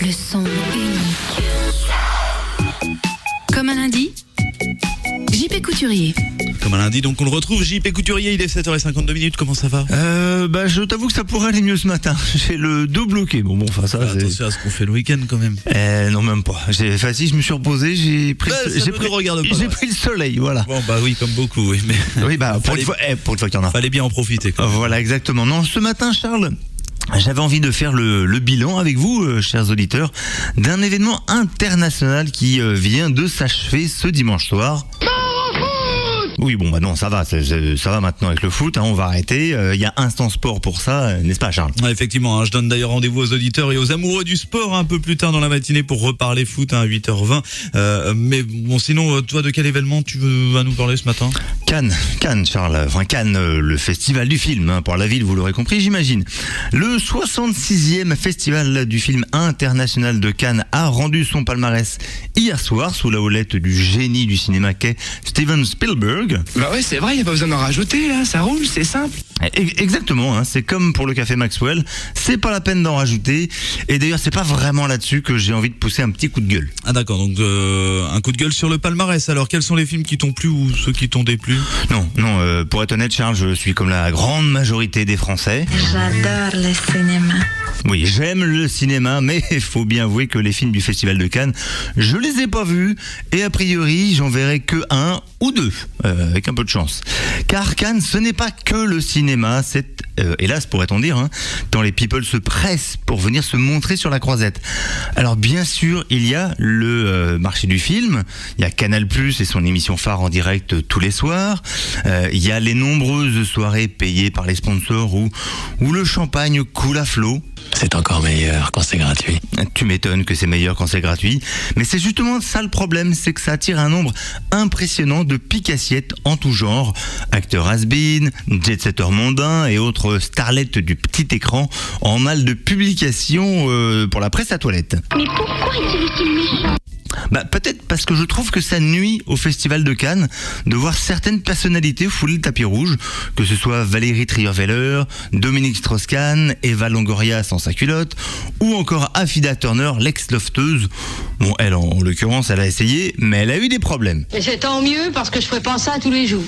Le son unique. Comme un lundi, JP Couturier. Comme un lundi, donc on le retrouve, JP Couturier, il est 7h52, comment ça va? Je t'avoue que ça pourrait aller mieux ce matin. J'ai le dos bloqué. Bon, ça c'est... Attention à ce qu'on fait le week-end quand même. Non, même pas. Si je me suis reposé, j'ai pris le soleil, voilà. Bon, bah oui, comme beaucoup, oui. Mais... Oui, pour une fois qu'il y en a. Fallait bien en profiter. Voilà, exactement. Non, ce matin, Charles, j'avais envie de faire le bilan avec vous, chers auditeurs, d'un événement international qui vient de s'achever ce dimanche soir. Oui, non, ça va maintenant avec le foot, on va arrêter. Il y a Instant Sport pour ça, n'est-ce pas, Charles? Ouais, effectivement, je donne d'ailleurs rendez-vous aux auditeurs et aux amoureux du sport un peu plus tard dans la matinée pour reparler foot à 8h20. Mais bon, sinon, toi, de quel événement tu vas nous parler ce matin? Cannes, Charles. Enfin, Cannes, le festival du film, pour la ville, vous l'aurez compris, j'imagine. Le 66e festival du film international de Cannes a rendu son palmarès hier soir sous la houlette du génie du cinéma qu'est Steven Spielberg. Bah ouais, c'est vrai, y a pas besoin d'en rajouter, là, ça roule, c'est simple. Exactement, c'est comme pour le café Maxwell, c'est pas la peine d'en rajouter. Et d'ailleurs, c'est pas vraiment là-dessus que j'ai envie de pousser un petit coup de gueule. Ah d'accord, donc un coup de gueule sur le palmarès. Alors, quels sont les films qui t'ont plu ou ceux qui t'ont déplu? Non, pour être honnête, Charles, je suis comme la grande majorité des Français. J'adore le cinéma. Oui, j'aime le cinéma, mais il faut bien avouer que les films du Festival de Cannes, je les ai pas vus, et a priori, j'en verrai que un ou deux, avec un peu de chance. Car Cannes, ce n'est pas que le cinéma, c'est, hélas pourrait-on dire, tant les people se pressent pour venir se montrer sur la croisette. Alors bien sûr, il y a le marché du film, il y a Canal+, et son émission phare en direct tous les soirs, il y a les nombreuses soirées payées par les sponsors où le champagne coule à flot. C'est encore meilleur quand c'est gratuit. Tu m'étonnes que c'est meilleur quand c'est gratuit. Mais c'est justement ça le problème, c'est que ça attire un nombre impressionnant de pique-assiettes en tout genre. Acteurs has-been, jet-setters mondains et autres starlettes du petit écran en mal de publication pour la presse à toilette. Mais pourquoi est-il méchant? Peut-être parce que je trouve que ça nuit au Festival de Cannes de voir certaines personnalités fouler le tapis rouge, que ce soit Valérie Trierweiler, Dominique Strauss-Kahn, Eva Longoria sans sa culotte, ou encore Affida Turner, l'ex-lofteuse. Bon, elle, en l'occurrence, elle a essayé, mais elle a eu des problèmes. Et c'est tant mieux parce que je ferai pas ça tous les jours.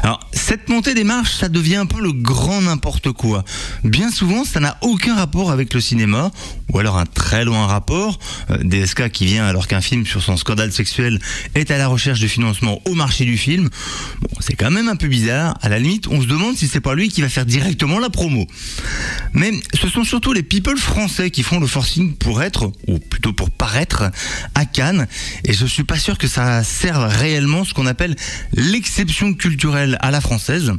Alors, cette montée des marches, ça devient un peu le grand n'importe quoi. Bien souvent, ça n'a aucun rapport avec le cinéma, ou alors un très loin rapport. DSK qui vient alors qu'un film sur son scandale sexuel est à la recherche de financement au marché du film. Bon, c'est quand même un peu bizarre. À la limite, on se demande si c'est pas lui qui va faire directement la promo. Mais ce sont surtout les people français qui font le forcing pour être, ou plutôt pour paraître, à Cannes. Et je suis pas sûr que ça serve réellement ce qu'on appelle l'exception culturelle à la française.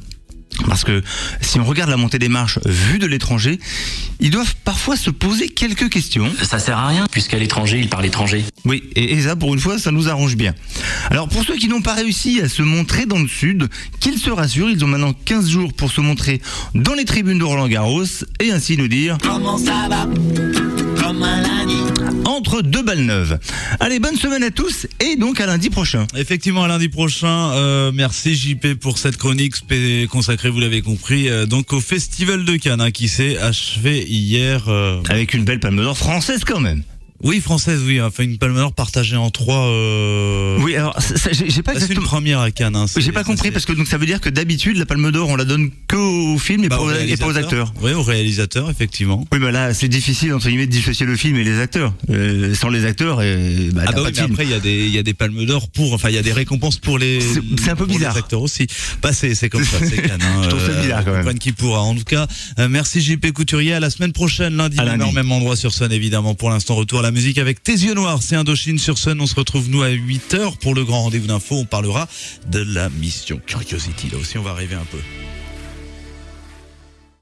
Parce que si on regarde la montée des marches vue de l'étranger, ils doivent parfois se poser quelques questions. Ça sert à rien, puisqu'à l'étranger, il parle étranger. Oui, et ça, pour une fois, ça nous arrange bien. Alors, pour ceux qui n'ont pas réussi à se montrer dans le Sud, qu'ils se rassurent, ils ont maintenant 15 jours pour se montrer dans les tribunes de Roland-Garros et ainsi nous dire... Comment ça va? Comme un lundi. Entre deux balles neuves. Allez, bonne semaine à tous et donc à lundi prochain. Effectivement, à lundi prochain. Merci JP pour cette chronique consacrée, vous l'avez compris, donc au Festival de Cannes qui s'est achevé hier. Avec une belle palme d'or française quand même. Oui, française, oui. Enfin, une palme d'or partagée en 3. Oui, alors j'ai pas exactement. C'est une première à Cannes. J'ai pas compris parce que donc ça veut dire que d'habitude la palme d'or on la donne que au film et pas aux acteurs. Oui, aux réalisateurs, effectivement. Oui, mais là c'est difficile entre guillemets de dissocier le film et les acteurs. Sans les acteurs, pas de film. Après il y a des palmes d'or il y a des récompenses pour les. C'est un peu bizarre. Les acteurs aussi. C'est comme ça, c'est Cannes. Je trouve ça bizarre quand même. Qui pourra. En tout cas, merci JP Couturier. À la semaine prochaine, lundi, même endroit sur Sun évidemment. Pour l'instant, retour à la musique avec Tes yeux noirs, c'est Indochine sur Sun. On se retrouve nous à 8h pour le grand rendez-vous d'info. On parlera de la mission Curiosity. Là aussi, on va rêver un peu.